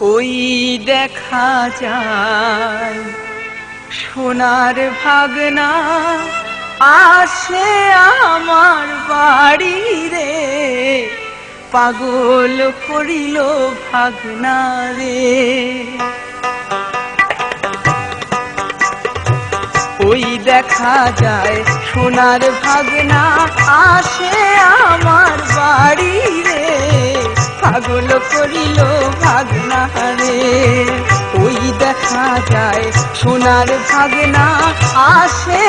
ওই দেখা যায় সোনার ভাগনা আসে আমার বাড়ি রে, পাগল করিল ভাগনা রে। ওই দেখা যায় সোনার ভাগনা আসে আমার বাড়ি রে, পাগল করিল ভাগনা রে। ওই দেখা যায় সোনার ভাগনা আসে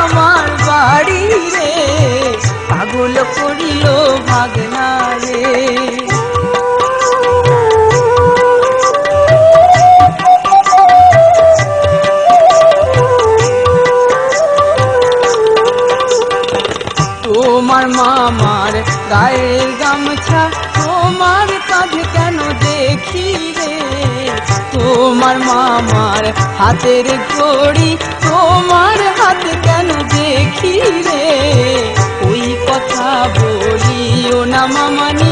আমার বাড়ি রে, পাগল করিল ভাগনা রে। তোমার মামার গায়ের গামছা তোমার কাঁধে কেন দেখি রে, তোমার মামার হাতের ঘড়ি তোমার হাতে কেন দেখি রে। ওই কথা বলিও না মামানি,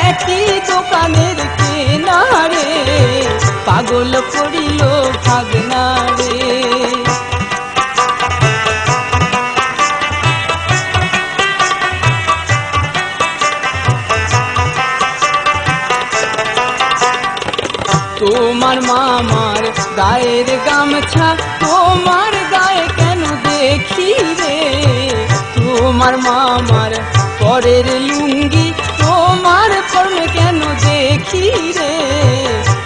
একই দোকানের কেনা রে, পাগল করিল ভাগনা রে। তোমার মামার গায়ের গামছা তোমার গায়ে কেন দেখি রে, তোমার মামার পরের লুঙ্গি তোমার পরনে কেন দেখি রে।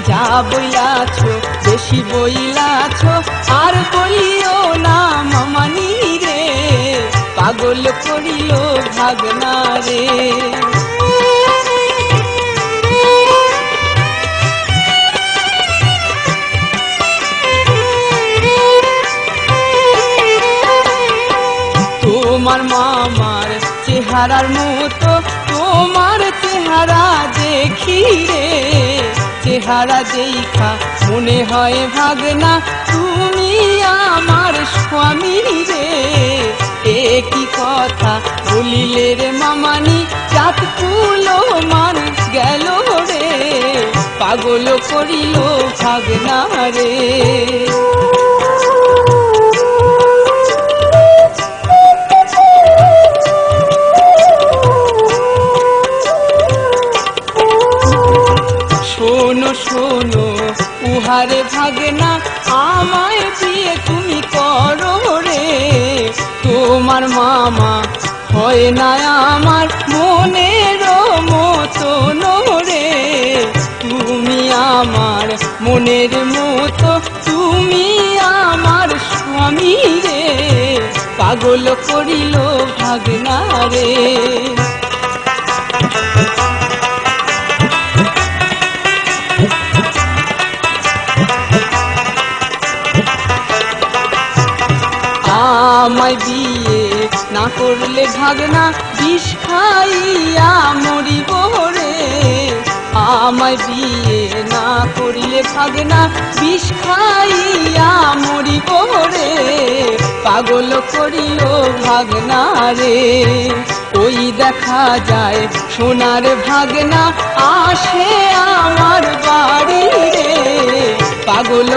যা বইলাছ বেশি বইলাছ আর বলিও না মামানি রে, পাগল করিল ভাগনা রে। তোমার মামার চেহারার মতো তোমার চেহারা দেখি রে, চেহারা দেখা মনে হয় ভাগনা তুমি আমার স্বামী রে। একই কথা বলিলে রে মামানি, রাত কুলো মান গেল রে, পাগল করিল ভাগনা রে। শোনো শোনো উহারে ভাগনা, আমায় বিয়ে তুমি করো রে। তোমার মামা হয় না আমার মনের মতন রে, তুমি আমার মনের মতো তুমি আমার স্বামী রে, পাগল করিল ভাগনা রে। আমায় বিয়ে না করলে ভাগনা বিষ খাইয়া মরিব রে, আমায় বিয়ে না করিলে ভাগনা বিষ খাইয়া মরিব রে, পাগল করিল ভাগনা রে। ওই দেখা যায় সোনার ভাগনা আসে আমার বাড়ি রে, পাগল